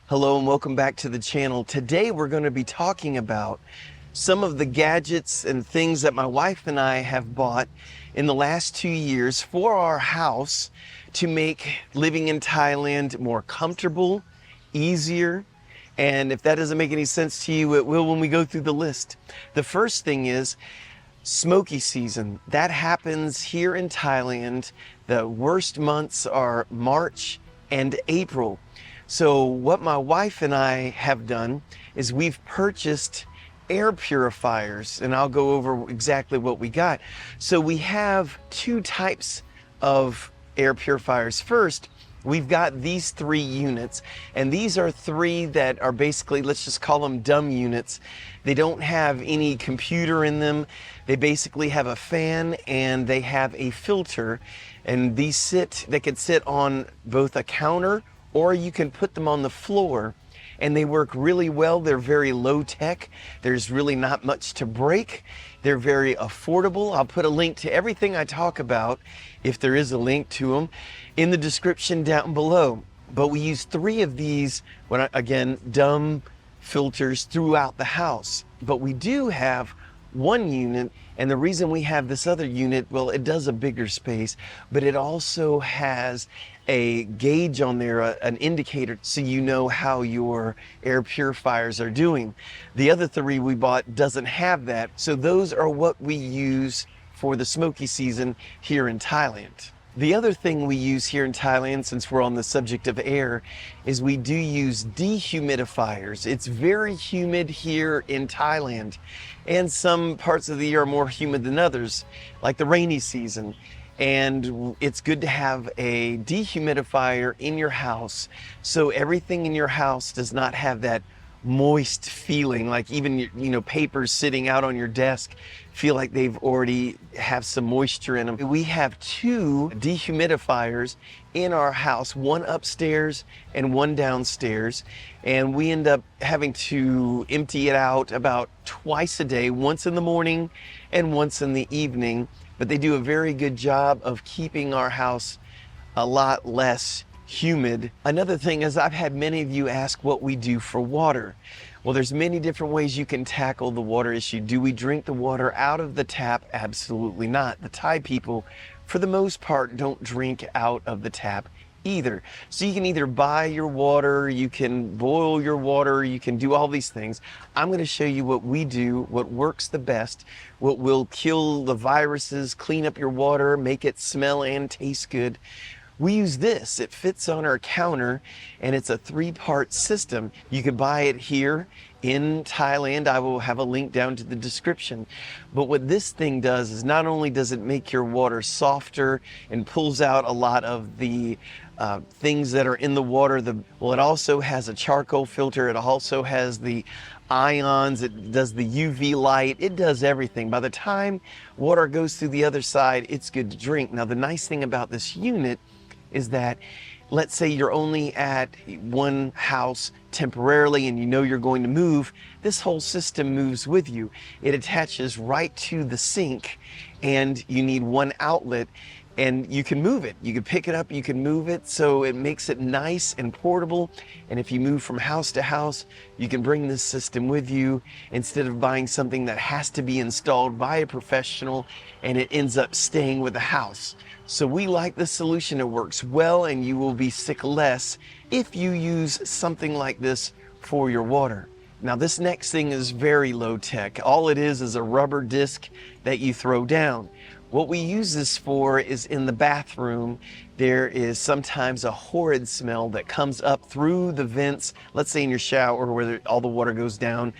Hello and welcome back to the channel. Today we're going to be talking about some of the gadgets and things that my wife and I have bought in the last 2 years for our house to make living in Thailand more comfortable, easier, and if that doesn't make any sense to you, it will when we go through the list. The first thing is smoky season. That happens here in Thailand. The worst months are March and April. So what my wife and I have done is we've purchased air purifiers, and I'll go over exactly what we got. So we have two types of air purifiers. First, we've got these 3 units, and these are 3 that are basically, let's just call them dumb units. They don't have any computer in them. They basically have a fan and they have a filter, and they can sit on both a counter or you can put them on the floor, and they work really well. They're very low tech. There's really not much to break. They're very affordable. I'll put a link to everything I talk about, if there is a link to them, in the description down below. But we use 3 of these, again, dumb filters throughout the house. But we do have 1 unit, and the reason we have this other unit, well, it does a bigger space, but it also has a gauge on there, an indicator, so you know how your air purifiers are doing. The other 3 we bought doesn't have that, so those are what we use for the smoky season here in Thailand. The other thing we use here in Thailand, since we're on the subject of air, is we do use dehumidifiers. It's very humid here in Thailand, and some parts of the year are more humid than others, like the rainy season. And it's good to have a dehumidifier in your house, so everything in your house does not have that moist feeling, like even papers sitting out on your desk feel like they've already have some moisture in them. We have 2 dehumidifiers in our house, 1 upstairs and 1 downstairs, and we end up having to empty it out about twice a day, once in the morning and once in the evening. But they do a very good job of keeping our house a lot less humid. Another thing is, I've had many of you ask what we do for water. Well, there's many different ways you can tackle the water issue. Do we drink the water out of the tap? Absolutely not. The Thai people, for the most part, don't drink out of the tap either. So you can either buy your water, you can boil your water, you can do all these things. I'm going to show you what we do, what works the best, what will kill the viruses, clean up your water, make it smell and taste good. We use this. It fits on our counter, and it's a 3-part system. You can buy it here in Thailand. I will have a link down to the description. But what this thing does is, not only does it make your water softer and pulls out a lot of the things that are in the water, it also has a charcoal filter. It also has the ions. It does the UV light. It does everything. By the time water goes through the other side, it's good to drink. Now, the nice thing about this unit is that, let's say you're only at one house temporarily and you're going to move, this whole system moves with you. It attaches right to the sink, and you need 1 outlet, and you can move it. You can pick it up, you can move it, so it makes it nice and portable. And if you move from house to house, you can bring this system with you instead of buying something that has to be installed by a professional and it ends up staying with the house. So we like this solution. It works well, and you will be sick less if you use something like this for your water. Now, this next thing is very low tech. All it is a rubber disc that you throw down. What we use this for is in the bathroom. There is sometimes a horrid smell that comes up through the vents, let's say in your shower where all the water goes down,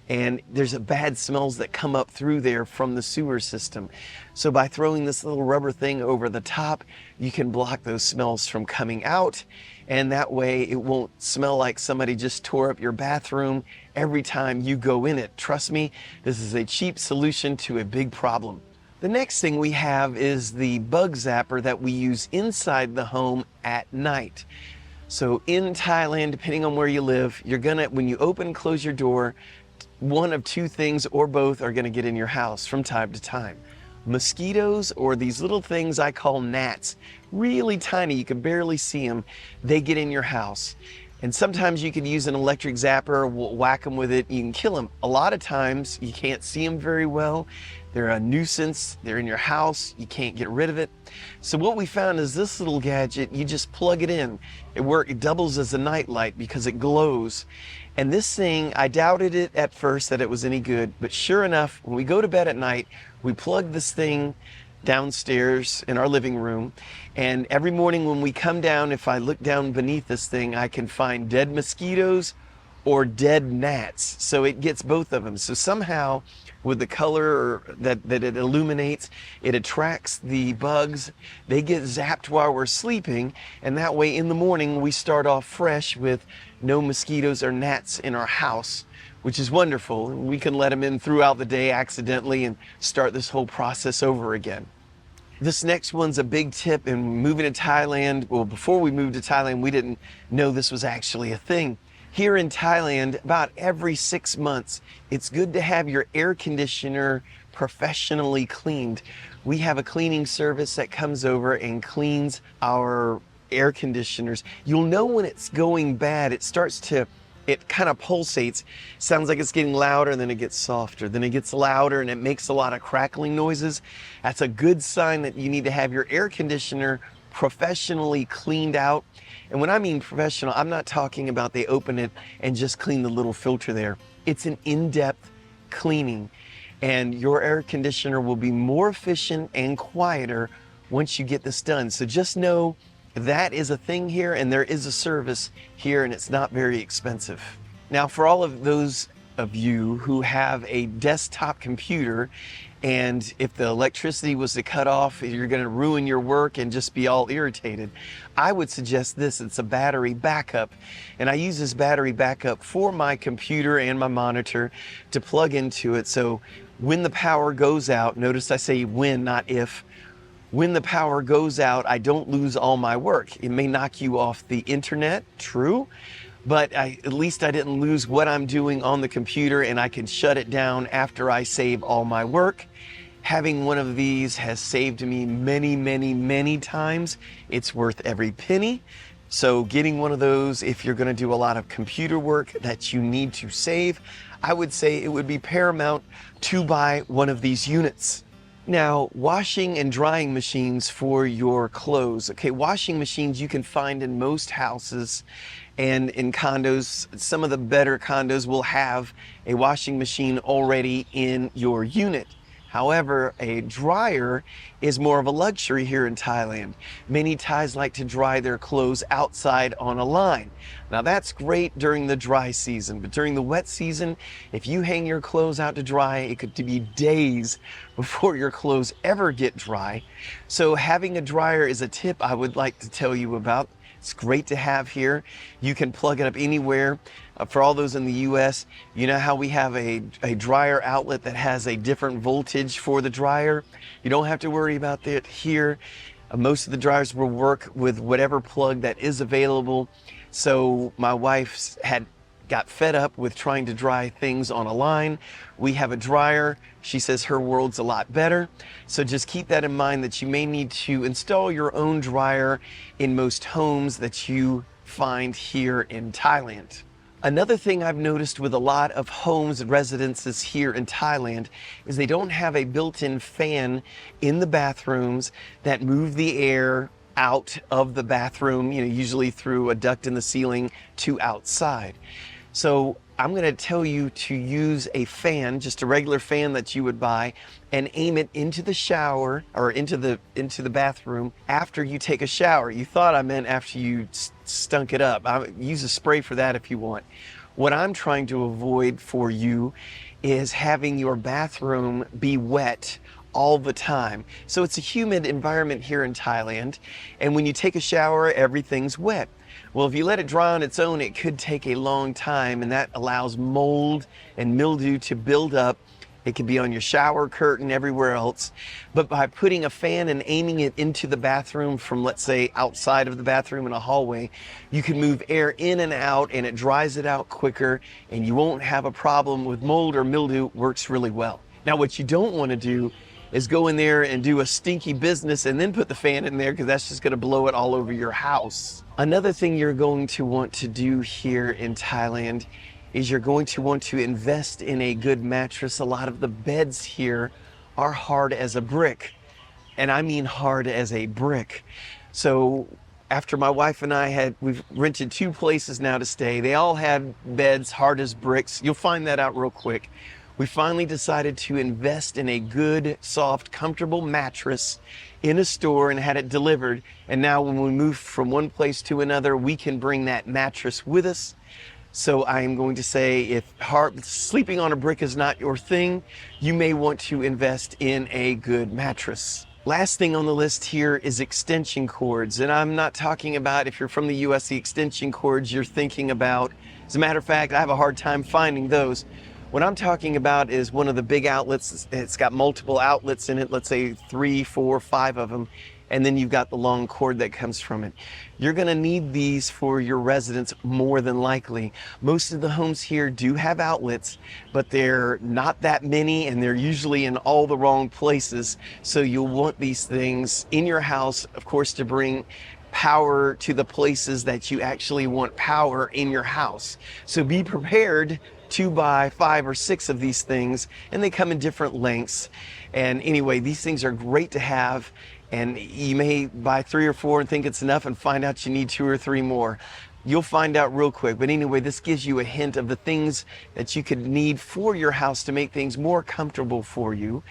and there's bad smells that come up through there from the sewer system. So by throwing this little rubber thing over the top, you can block those smells from coming out, and that way it won't smell like somebody just tore up your bathroom every time you go in it. Trust me, this is a cheap solution to a big problem. The next thing we have is the bug zapper that we use inside the home at night. So in Thailand, depending on where you live, when you open and close your door, 1 of 2 things or both are gonna get in your house from time to time. Mosquitoes, or these little things I call gnats, really tiny, you can barely see them, they get in your house. And sometimes you can use an electric zapper, whack them with it, you can kill them. A lot of times you can't see them very well. They're a nuisance, they're in your house, you can't get rid of it. So what we found is this little gadget, you just plug it in. It doubles as a nightlight because it glows. And this thing, I doubted it at first that it was any good, but sure enough, when we go to bed at night, we plug this thing downstairs in our living room, and every morning when we come down, if I look down beneath this thing, I can find dead mosquitoes or dead gnats. So it gets both of them. So somehow with the color that it illuminates, it attracts the bugs. They get zapped while we're sleeping, and that way in the morning we start off fresh with no mosquitoes or gnats in our house, which is wonderful. We can let them in throughout the day accidentally and start this whole process over again. This next one's a big tip in moving to Thailand. Well, before we moved to Thailand, we didn't know this was actually a thing. Here in Thailand, about every 6 months, it's good to have your air conditioner professionally cleaned. We have a cleaning service that comes over and cleans our air conditioners. You'll know when it's going bad. It kind of pulsates. Sounds like it's getting louder, and then it gets softer. Then it gets louder, and it makes a lot of crackling noises. That's a good sign that you need to have your air conditioner professionally cleaned out. And when I mean professional, I'm not talking about they open it and just clean the little filter there. It's an in-depth cleaning, and your air conditioner will be more efficient and quieter once you get this done. So just know that is a thing here, and there is a service here, and it's not very expensive. Now, for all of those of you who have a desktop computer, and if the electricity was to cut off, you're going to ruin your work and just be all irritated, I would suggest this. It's a battery backup, and I use this battery backup for my computer and my monitor to plug into it. So when the power goes out, notice I say when, not if. When the power goes out, I don't lose all my work. It may knock you off the internet, true, but at least I didn't lose what I'm doing on the computer, and I can shut it down after I save all my work. Having one of these has saved me many, many, many times. It's worth every penny. So getting one of those, if you're going to do a lot of computer work that you need to save, I would say it would be paramount to buy one of these units. Now, washing and drying machines for your clothes. Okay, washing machines you can find in most houses and in condos. Some of the better condos will have a washing machine already in your unit. However, a dryer is more of a luxury here in Thailand. Many Thais like to dry their clothes outside on a line. Now that's great during the dry season, but during the wet season, if you hang your clothes out to dry, it could be days before your clothes ever get dry. So having a dryer is a tip I would like to tell you about. It's great to have here. You can plug it up anywhere. For all those in the US, you know how we have a dryer outlet that has a different voltage for the dryer? You don't have to worry about that here. Most of the dryers will work with whatever plug that is available. So my wife got fed up with trying to dry things on a line. We have a dryer. She says her world's a lot better. So just keep that in mind, that you may need to install your own dryer in most homes that you find here in Thailand. Another thing I've noticed with a lot of homes and residences here in Thailand is they don't have a built-in fan in the bathrooms that move the air out of the bathroom, usually through a duct in the ceiling to outside. So I'm going to tell you to use a fan, just a regular fan that you would buy, and aim it into the shower or into the bathroom after you take a shower. You thought I meant after you stunk it up. Use a spray for that if you want. What I'm trying to avoid for you is having your bathroom be wet all the time. So it's a humid environment here in Thailand, and when you take a shower, everything's wet. Well, if you let it dry on its own, it could take a long time, and that allows mold and mildew to build up. It could be on your shower curtain, everywhere else. But by putting a fan and aiming it into the bathroom from, let's say, outside of the bathroom in a hallway, you can move air in and out, and it dries it out quicker, and you won't have a problem with mold or mildew. Works really well. Now, what you don't want to do is go in there and do a stinky business and then put the fan in there, because that's just going to blow it all over your house. Another thing you're going to want to do here in Thailand is you're going to want to invest in a good mattress. A lot of the beds here are hard as a brick, and I mean hard as a brick. So after my wife and we've rented 2 places now to stay. They all had beds hard as bricks. You'll find that out real quick. We finally decided to invest in a good, soft, comfortable mattress in a store and had it delivered. And now when we move from one place to another, we can bring that mattress with us. So I am going to say, if sleeping on a brick is not your thing, you may want to invest in a good mattress. Last thing on the list here is extension cords. And I'm not talking about, if you're from the US, the extension cords you're thinking about. As a matter of fact, I have a hard time finding those. What I'm talking about is one of the big outlets. It's got multiple outlets in it, let's say 3, 4, 5 of them. And then you've got the long cord that comes from it. You're gonna need these for your residence more than likely. Most of the homes here do have outlets, but they're not that many and they're usually in all the wrong places. So you'll want these things in your house, of course, to bring power to the places that you actually want power in your house. So be prepared to buy 5 or 6 of these things, and they come in different lengths. And anyway, these things are great to have, and you may buy 3 or 4 and think it's enough and find out you need 2 or 3 more. You'll find out real quick. But anyway, this gives you a hint of the things that you could need for your house to make things more comfortable for you.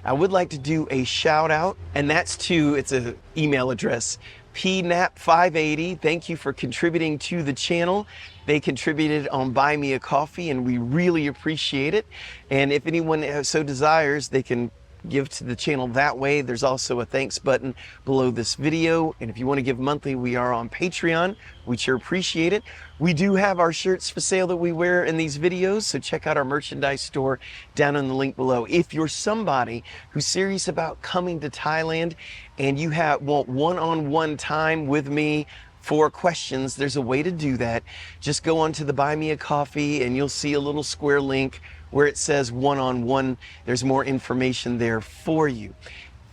I would like to do a shout out, and that's to, it's an email address, pnap580. Thank you for contributing to the channel. They contributed on Buy Me a Coffee, and we really appreciate it. And if anyone so desires, they can give to the channel that way. There's also a thanks button below this video. And if you want to give monthly, we are on Patreon. We sure appreciate it. We do have our shirts for sale that we wear in these videos, so check out our merchandise store down in the link below. If you're somebody who's serious about coming to Thailand and you want one-on-one time with me for questions, there's a way to do that. Just go onto the Buy Me a Coffee and you'll see a little square link where it says one-on-one. There's more information there for you.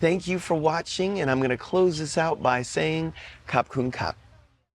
Thank you for watching, and I'm going to close this out by saying Khap Kun Khap.